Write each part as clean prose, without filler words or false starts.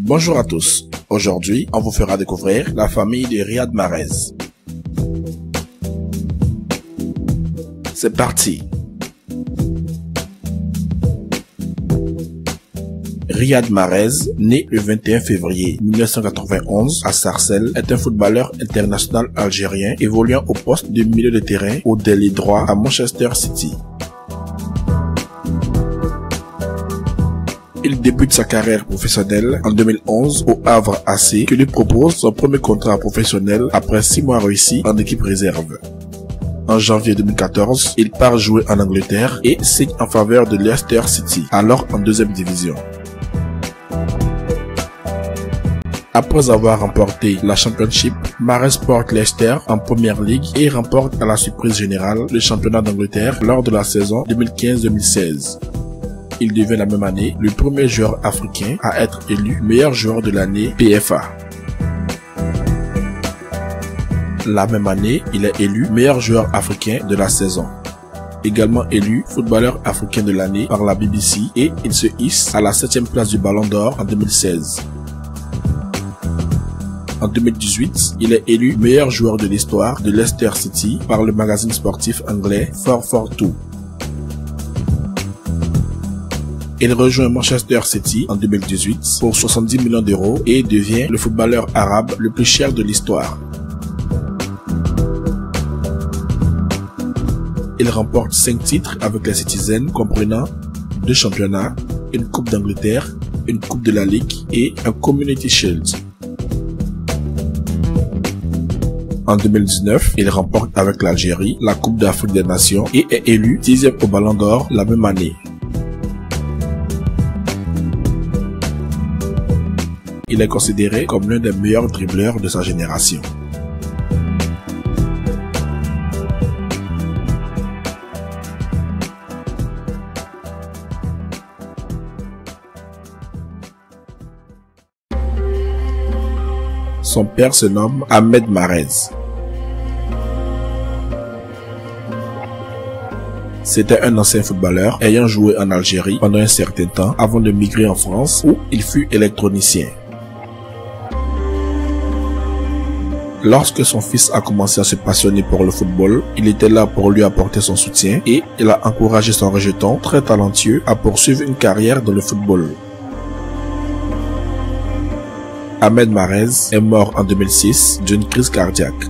Bonjour à tous. Aujourd'hui, on vous fera découvrir la famille de Riyad Mahrez. C'est parti. Riyad Mahrez, né le 21 février 1991 à Sarcelles, est un footballeur international algérien évoluant au poste de milieu de terrain ou d'ailier droit à Manchester City. Il débute sa carrière professionnelle en 2011 au Havre AC, qui lui propose son premier contrat professionnel après 6 mois réussis en équipe réserve. En janvier 2014, il part jouer en Angleterre et signe en faveur de Leicester City, alors en 2e division. Après avoir remporté la Championship, Mahrez porte Leicester en Première Ligue et remporte à la surprise générale le championnat d'Angleterre lors de la saison 2015-2016. Il devient la même année le premier joueur africain à être élu meilleur joueur de l'année PFA. La même année, il est élu meilleur joueur africain de la saison. Également élu footballeur africain de l'année par la BBC et il se hisse à la 7e place du Ballon d'Or en 2016. En 2018, il est élu meilleur joueur de l'histoire de Leicester City par le magazine sportif anglais 442. Il rejoint Manchester City en 2018 pour 70 millions d'euros et devient le footballeur arabe le plus cher de l'histoire. Il remporte 5 titres avec les Citizens, comprenant 2 championnats, une Coupe d'Angleterre, une Coupe de la Ligue et un Community Shield. En 2019, il remporte avec l'Algérie la Coupe d'Afrique des Nations et est élu 10e au Ballon d'Or la même année. Il est considéré comme l'un des meilleurs dribbleurs de sa génération. Son père se nomme Ahmed Mahrez. C'était un ancien footballeur ayant joué en Algérie pendant un certain temps avant de migrer en France où il fut électronicien. Lorsque son fils a commencé à se passionner pour le football, il était là pour lui apporter son soutien et il a encouragé son rejeton très talentueux à poursuivre une carrière dans le football. Ahmed Mahrez est mort en 2006 d'une crise cardiaque.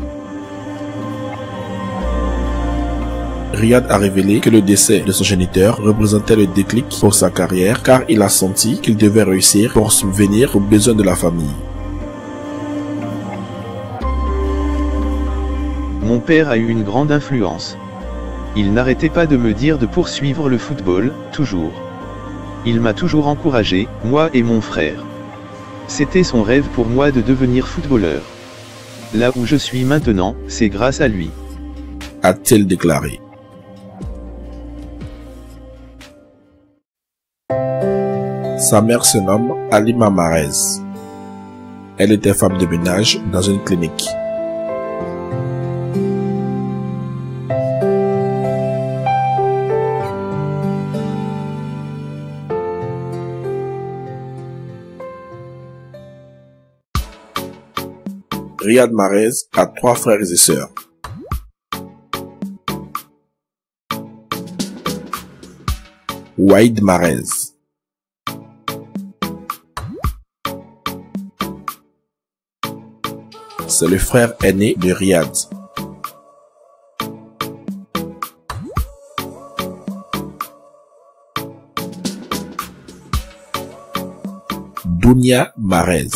Riyad a révélé que le décès de son géniteur représentait le déclic pour sa carrière car il a senti qu'il devait réussir pour subvenir aux besoins de la famille. Mon père a eu une grande influence. Il n'arrêtait pas de me dire de poursuivre le football, toujours. Il m'a toujours encouragé, moi et mon frère. C'était son rêve pour moi de devenir footballeur. Là où je suis maintenant, c'est grâce à lui, a-t-il déclaré. Sa mère se nomme Halima Mahrez. Elle était femme de ménage dans une clinique. Riyad Mahrez a 3 frères et sœurs. Waïd Mahrez, c'est le frère aîné de Riyad. Dounia Mahrez,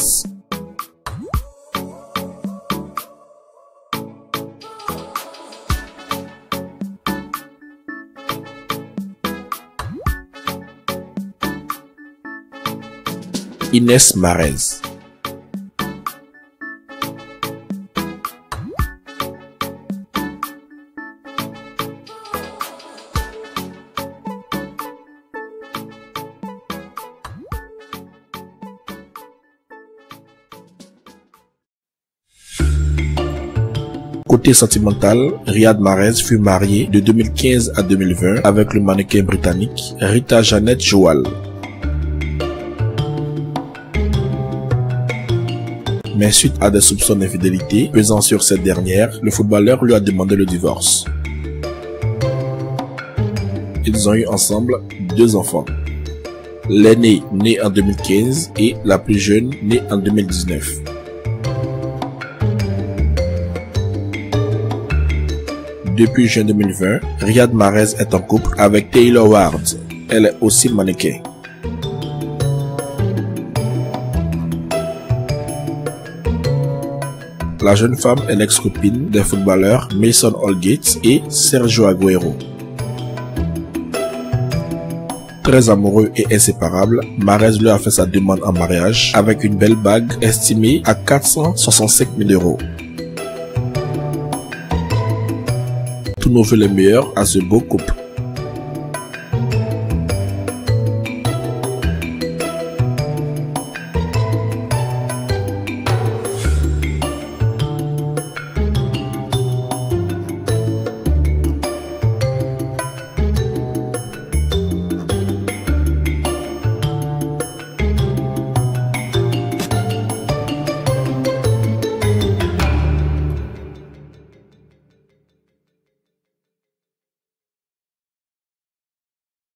Inès Mahrez, Côté sentimental, Riyad Mahrez fut marié de 2015 à 2020 avec le mannequin britannique Rita Janet Jowell. Mais suite à des soupçons d'infidélité pesant sur cette dernière, le footballeur lui a demandé le divorce. Ils ont eu ensemble 2 enfants. L'aînée née en 2015 et la plus jeune née en 2019. Depuis juin 2020, Riyad Mahrez est en couple avec Taylor Ward. Elle est aussi mannequin. La jeune femme est l'ex-copine des footballeurs Mason Holgate et Sergio Aguero. Très amoureux et inséparable, Mahrez lui a fait sa demande en mariage avec une belle bague estimée à 465 000 €. Tous nos vœux les meilleurs à ce beau couple.